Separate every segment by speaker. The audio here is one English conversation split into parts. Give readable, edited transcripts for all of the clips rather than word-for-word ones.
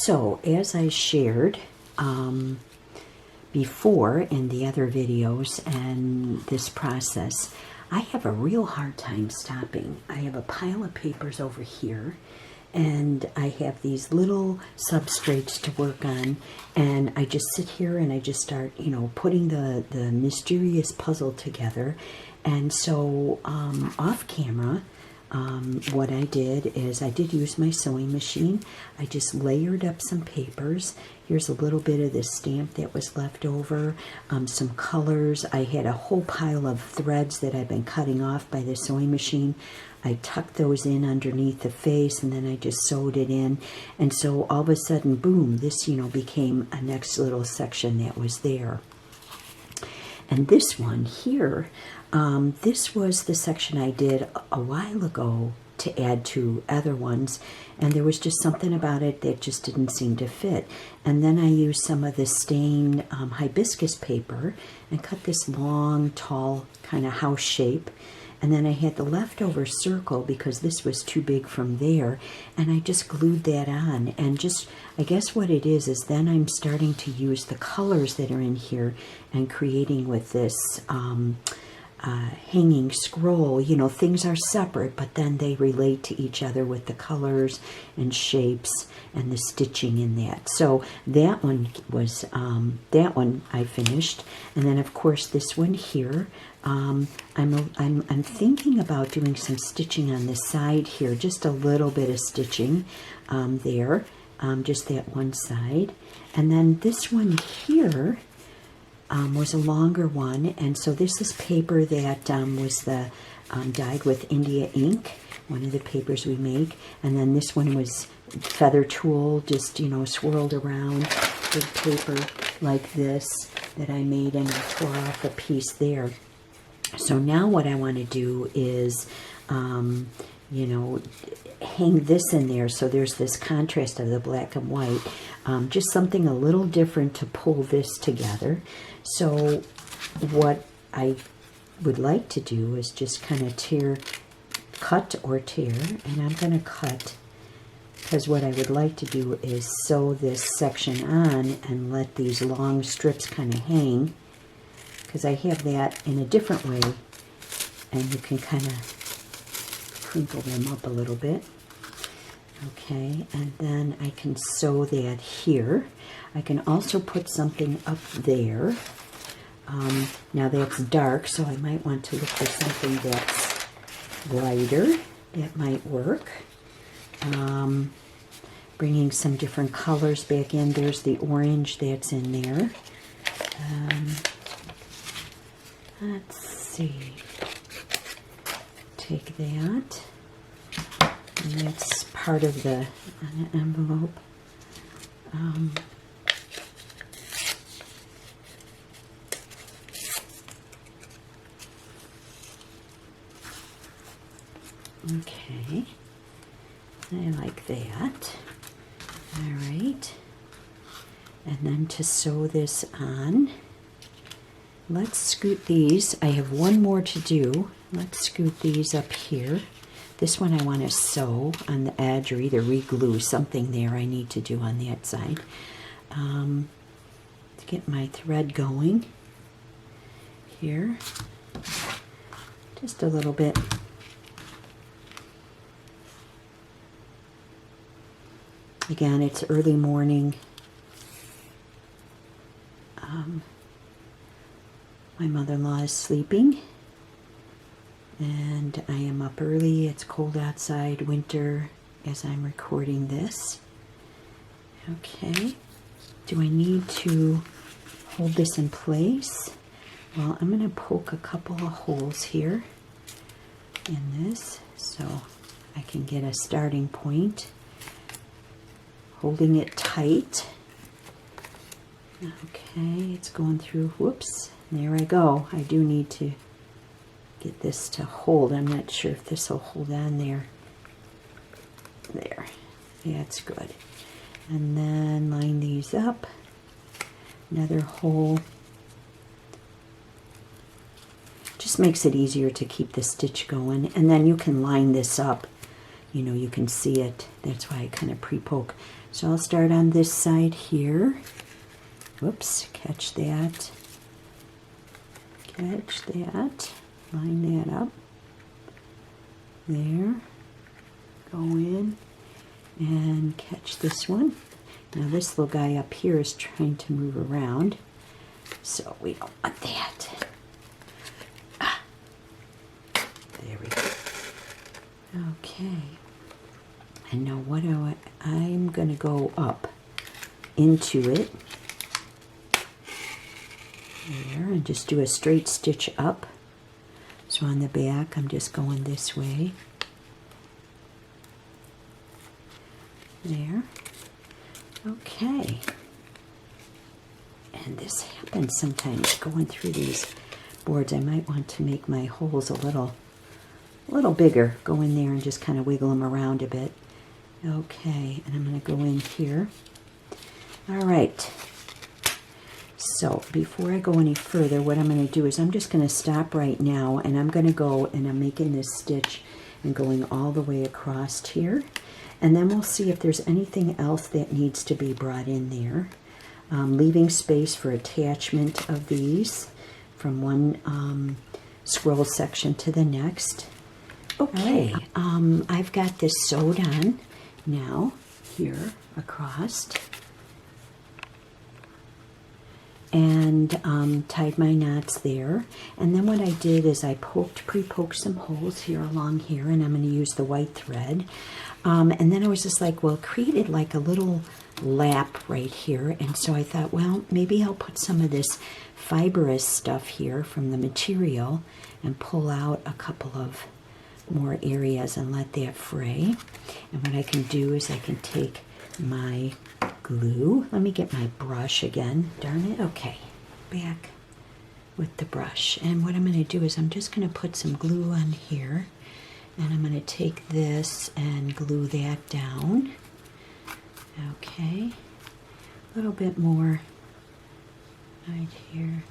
Speaker 1: So as I shared before in the other videos and this process, I have a real hard time stopping. I have a pile of papers over here, and I have these little substrates to work on, and I just sit here and I just start, you know, putting the mysterious puzzle together. And so off camera, what I did is I did use my sewing machine. I just layered up some papers. Here's a little bit of this stamp that was left over, some colors. I had a whole pile of threads that I've been cutting off by the sewing machine. I tucked those in underneath the face, and then I just sewed it in. And so all of a sudden, boom, this, you know, became a next little section that was there. And this one here, this was the section I did a while ago to add to other ones, and there was just something about it that just didn't seem to fit. And then I used some of this stained hibiscus paper and cut this long, tall kind of house shape. And then I had the leftover circle because this was too big from there, and I just glued that on. And just, I guess what it is then I'm starting to use the colors that are in here and creating with this hanging scroll. You know, things are separate, but then they relate to each other with the colors and shapes and the stitching in that. So that one was, that one I finished. And then of course this one here, I'm thinking about doing some stitching on the side here, just a little bit of stitching there, just that one side. And then this one here was a longer one, and so this is paper that was the dyed with India ink, one of the papers we make. And then this one was feather tulle, just, you know, swirled around, big paper like this that I made, and I tore off a piece there. So now what I want to do is, you know, hang this in there so there's this contrast of the black and white, just something a little different to pull this together. So what I would like to do is just kind of cut or tear, and I'm going to cut, because what I would like to do is sew this section on and let these long strips kind of hang, because I have that in a different way, and you can kind of crinkle them up a little bit. Okay, and then I can sew that here. I can also put something up there. Now that's dark, so I might want to look for something that's lighter. That might work. Bringing some different colors back in. There's the orange that's in there. Let's see. Take that. And that's part of the envelope. Okay, I like that. All right, and then to sew this on, let's scoot these. I have one more to do. Let's scoot these up here. This one I want to sew on the edge, or either re-glue something there I need to do on that side. To get my thread going here, just a little bit. Again, it's early morning. My mother-in-law is sleeping, and I am up early. It's cold outside, winter, as I'm recording this. Okay, do I need to hold this in place? Well, I'm going to poke a couple of holes here in this so I can get a starting point. Holding it tight. Okay, it's going through. Whoops, there I go. I do need to get this to hold. I'm not sure if this will hold on there. There, yeah, it's good. And then line these up. Another hole. Just makes it easier to keep the stitch going. And then you can line this up. You know, you can see it. That's why I kind of pre-poke. So I'll start on this side here. Whoops, catch that. Catch that. Line that up. There. Go in and catch this one. Now this little guy up here is trying to move around, so we don't want that. Ah. There we go. Okay. And now what do I'm going to go up into it. There, and just do a straight stitch up. So on the back, I'm just going this way. There. Okay. And this happens sometimes going through these boards. I might want to make my holes a little bigger. Go in there and just kind of wiggle them around a bit. Okay, and I'm going to go in here. All right. So before I go any further, what I'm going to do is I'm just going to stop right now, and I'm going to go and I'm making this stitch and going all the way across here. And then we'll see if there's anything else that needs to be brought in there. Leaving space for attachment of these from one scroll section to the next. Okay, I've got this sewed on now here across. And tied my knots there. And then what I did is I pre-poked some holes here along here, and I'm going to use the white thread. And then I was just like, well, it created like a little lap right here. And so I thought, well, maybe I'll put some of this fibrous stuff here from the material and pull out a couple of more areas and let that fray. And what I can do is I can take my glue. Let me get my brush again. Darn it. Okay, back with the brush. And what I'm going to do is I'm just going to put some glue on here. And I'm going to take this and glue that down. Okay, a little bit more right here,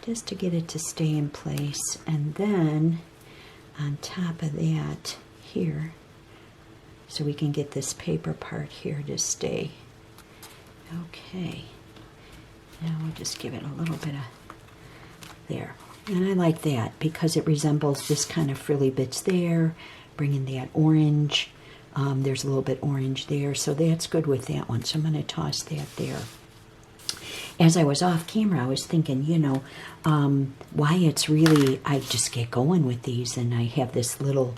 Speaker 1: just to get it to stay in place. And then on top of that here, so we can get this paper part here to stay. Okay, now we'll just give it a little bit of there. And I like that because it resembles this kind of frilly bits there, bringing that orange. There's a little bit orange there, so that's good with that one. So I'm going to toss that there. As I was off camera, I was thinking, you know, why it's really, I just get going with these, and I have this little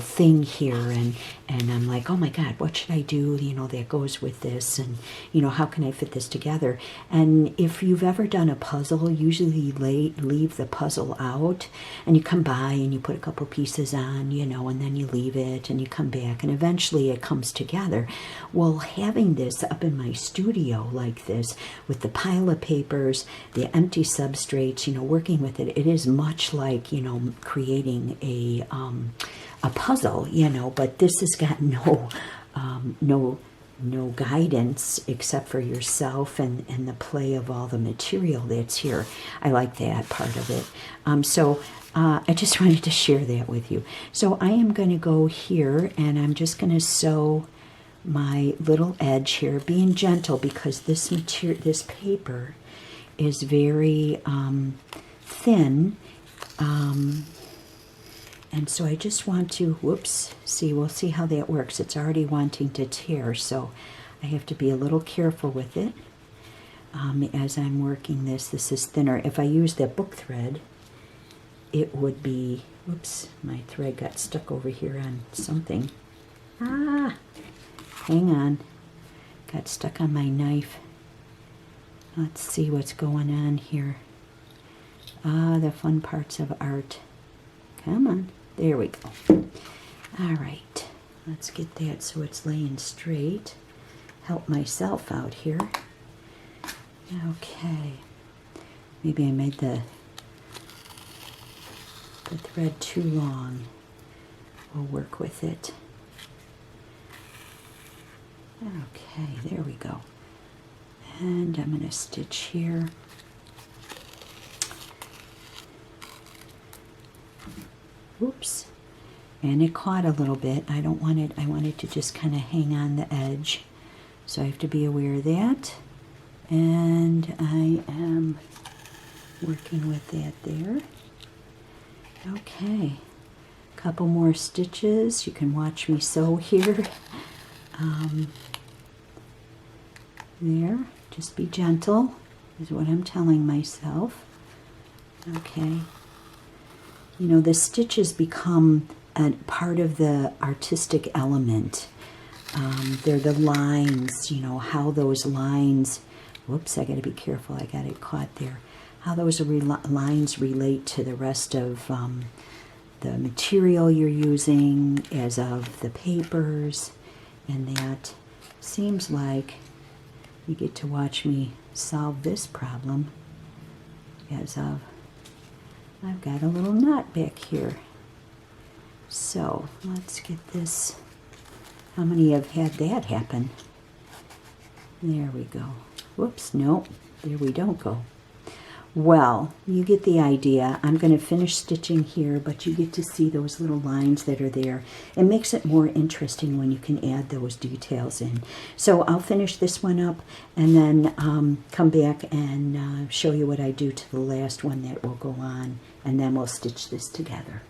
Speaker 1: thing here, and I'm like, oh my God, what should I do, you know, that goes with this, and, you know, how can I fit this together? And if you've ever done a puzzle, usually you leave the puzzle out, and you come by and you put a couple pieces on, you know, and then you leave it, and you come back, and eventually it comes together. Well, having this up in my studio like this, with the pile of papers, the empty substrates, you know, working with it, it is much like, you know, creating a puzzle, you know, but this has got no guidance except for yourself and the play of all the material that's here. I like that part of it. So I just wanted to share that with you. So I am going to go here, and I'm just going to sew my little edge here, being gentle because this material, this paper is very thin, and so I just want to, whoops, see, we'll see how that works. It's already wanting to tear, so I have to be a little careful with it as I'm working this. This is thinner. If I use the book thread, it would be, whoops, my thread got stuck over here on something. Hang on, got stuck on my knife. Let's see what's going on here. The fun parts of art. Come on, there we go. All right, let's get that so it's laying straight. Help myself out here. Okay, maybe I made the thread too long. We'll work with it. Okay, there we go. And I'm going to stitch here. Whoops. And it caught a little bit. I don't want it, I want it to just kind of hang on the edge. So I have to be aware of that. And I am working with that there. Okay, couple more stitches. You can watch me sew here. There, just be gentle is what I'm telling myself. Okay, you know, the stitches become a part of the artistic element. They're the lines, you know, how those lines, whoops, I got to be careful, I got it caught there. How those lines relate to the rest of the material you're using, as of the papers, and that seems like you get to watch me solve this problem as of I've got a little knot back here. So let's get this. How many have had that happen? There we go. Whoops, nope, there we don't go. Well, you get the idea. I'm going to finish stitching here, but you get to see those little lines that are there. It makes it more interesting when you can add those details in. So I'll finish this one up and then come back and show you what I do to the last one that will go on, and then we'll stitch this together.